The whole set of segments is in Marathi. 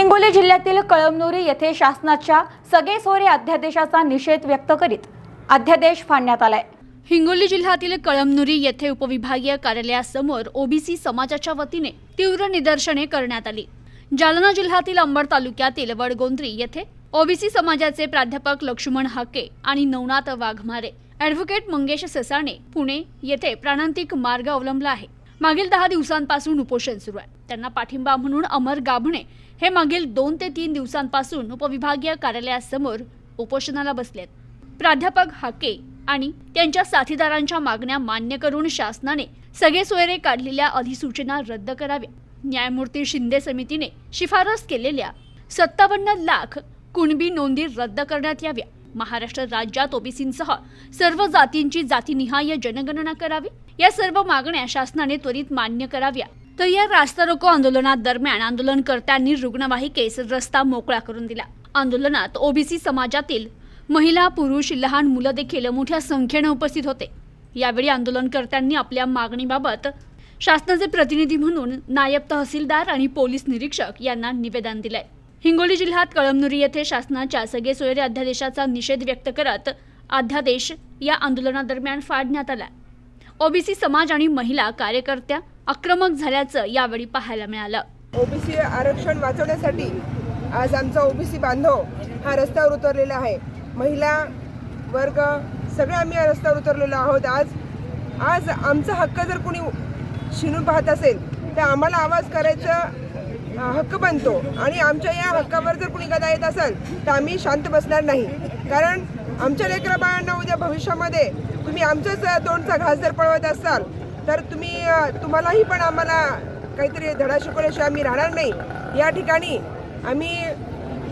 हिंगोली जिल्ह्यातील कळमनुरी येथे शासनाच्या सगळे सोयरे अध्यादेशाचा निषेध व्यक्त करीत अध्यादेश फाडण्यात आलाय। हिंगोली जिल्ह्यातील कळमनुरी येथे उपविभागीय कार्यालयासमोर ओबीसी समाजाच्या वतीने तीव्र निदर्शने करण्यात आली। जालना जिल्ह्यातील अंबड तालुक्यातील वडगोंद्री येथे ओबीसी समाजाचे प्राध्यापक लक्ष्मण हाके आणि नवनाथ वाघमारे, ॲडव्होकेट मंगेश ससाणे पुणे येथे प्राणांतिक मार्ग अवलंबला आहे। मागील 10 दिवसांपासून उपोषण सुरू आहे। त्यांना पाठिंबा म्हणून अमर गाभणे हे मागील 2 ते 3 दिवसांपासून उपविभागीय कार्यालयासमोर उपोषणाला बसलेत। प्राध्यापक हाके आणि त्यांच्या साथीदारांच्या मागण्या मान्य करून शासनाने सगळे सोयरे काढलेल्या अधिसूचना रद्द कराव्या। न्यायमूर्ती शिंदे समितीने शिफारस केलेल्या 57 लाख कुणबी नोंदी रद्द करण्यात याव्या। महाराष्ट्र राज्यात ओबीसींसह सर्व जातींची जातीनिहाय जनगणना करावी। या सर्व मागण्या शासनाने त्वरित मान्य कराव्या। तर या रास्ता रोको आंदोलनादरम्यान आंदोलनकर्त्यांनी रुग्णवाहिकेस रस्ता मोकळा करून दिला। आंदोलनात ओबीसी समाजातील महिला, पुरुष, लहान मुलं देखील मोठ्या संख्येने उपस्थित होते। यावेळी आंदोलनकर्त्यांनी आपल्या मागणीबाबत शासनाचे प्रतिनिधी म्हणून नायब तहसीलदार आणि पोलीस निरीक्षक यांना निवेदन दिले। हिंगोली जिल्ह्यात कळमनुरी येथे शासनाच्या सगळे सोयरे अध्यादेशाचा निषेध व्यक्त करत अध्यादेश या आंदोलनादरम्यान फाडण्यात आला। ओबीसी समाज आणि महिला कार्यकर्त्या आक्रमक झाल्याचं यावेळी पाहायला मिळालं। ओबीसी आरक्षण वाचवण्यासाठी आज आमचा ओबीसी बांधव हा रस्त्यावर उतरलेला आहे। महिला वर्ग सगळे आम्ही या रस्त्यावर उतरलेलो आहोत। आज आमचा हक्क जर कोणी शिनून पाहत असेल तर आम्हाला आवाज करायचा हक्क बनतो आणि आमच्या या हक्कावर जर कोणी गदा येत असेल तर आम्ही शांत बसणार नाही। कारण आमच्या लेकरा बाळांना उद्या भविष्यामध्ये तुम्ही आमच्याच तोंडचा घास जर पळवत असाल तर तुम्हालाही पण आम्हाला काहीतरी धडा शिकवल्याशिवाय आम्ही राहणार नाही। या ठिकाणी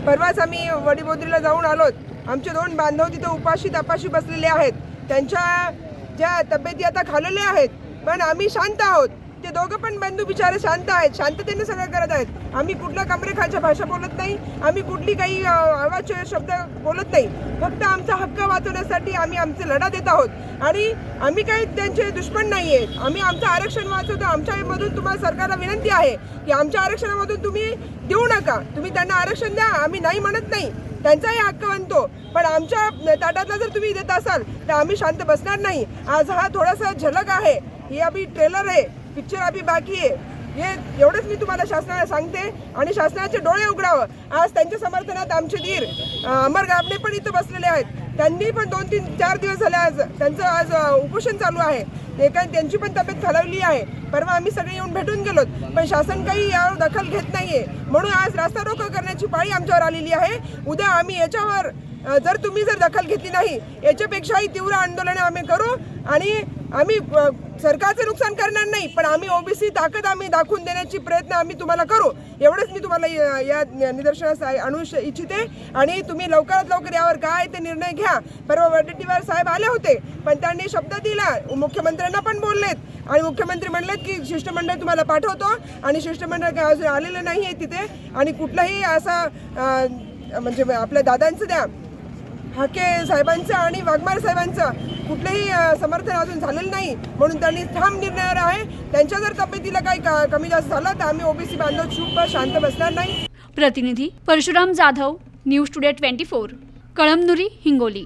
परवाच आम्ही वडीबोद्रीला जाऊन आलोत। आमचे 2 बांधव तिथे उपाशी तापाशी बसलेले आहेत। त्यांच्या ज्या तब्येती आता खालवल्या आहेत, पण आम्ही शांत आहोत। ते दोघं पण बंधू बिचारे शांत आहेत, शांततेने सगळं करत आहेत। आम्ही कुठल्या कमरेखालच्या भाषा बोलत नाही, आम्ही कुठली काही आवाजचे शब्द बोलत नाही। फक्त आमचा हक्क वाचवण्यासाठी आम्ही आमचे लढा देत आहोत आणि आम्ही काही त्यांचे दुश्मन नाही आहेत। आम्ही आमचं आरक्षण वाचवतो। आमच्यामधून तुम्हाला सरकारला विनंती आहे की आमच्या आरक्षणामधून तुम्ही देऊ नका, तुम्ही त्यांना आरक्षण द्या। आम्ही नाही म्हणत नाही, त्यांचाही हक्क बनतो, पण आमच्या ताटातला जर तुम्ही देत असाल तर आम्ही शांत बसणार नाही। आज हा थोडासा झलक आहे, ही अभी ट्रेलर आहे, पिक्चर अभी बाकी आहे। हे एवढंच मी तुम्हाला शासनाला सांगते आणि शासनाचे डोळे उघडावं। आज त्यांच्या समर्थनात आमचे धीर अमर गाभणे पण इथं बसलेले आहेत। त्यांनी पण 2-3-4 दिवस झाले आज त्यांचं उपोषण चालू आहे। त्यांची पण तब्येत खालावली आहे। परवा आम्ही सगळे येऊन भेटून गेलोत, पण शासन काही यावर दखल घेत नाहीये। म्हणून आज रास्ता रोको करण्याची पाळी आमच्यावर आलेली आहे। उद्या आम्ही याच्यावर जर तुम्ही दखल घेतली नाही, याच्यापेक्षाही तीव्र आंदोलन आम्ही करू आणि आम्ही सरकारचं नुकसान करणार नाही, पण आम्ही ओबीसी ताकद आम्ही दाखवून देण्याची प्रयत्न आम्ही तुम्हाला करू। एवढंच मी तुम्हाला या निदर्शनास आणू इच्छिते आणि तुम्ही लवकरात लवकर यावर काय ते निर्णय घ्या। परवा वडेट्टीवार साहेब आले होते, पण त्यांनी शब्द दिला, मुख्यमंत्र्यांना पण बोललेत आणि मुख्यमंत्री म्हणलेत की शिष्टमंडळ तुम्हाला पाठवतो आणि शिष्टमंडळ काय अजून आलेलं नाही आहे तिथे आणि कुठलाही असा म्हणजे आपल्या दादांचं द्या हाके साहेबांचं आणि वाघमारे साहेबांचं कुठलंही समर्थन अजून झालेलं नाही। म्हणून त्यांनी ठाम निर्णयावर आहे। त्यांच्या जर तब्येतीला काही कमी जास्त झालं तर आम्ही ओबीसी बांधव चूप शांत बसणार नाही। प्रतिनिधी परशुराम जाधव, न्यूज टुडे 24, कळमनुरी, हिंगोली।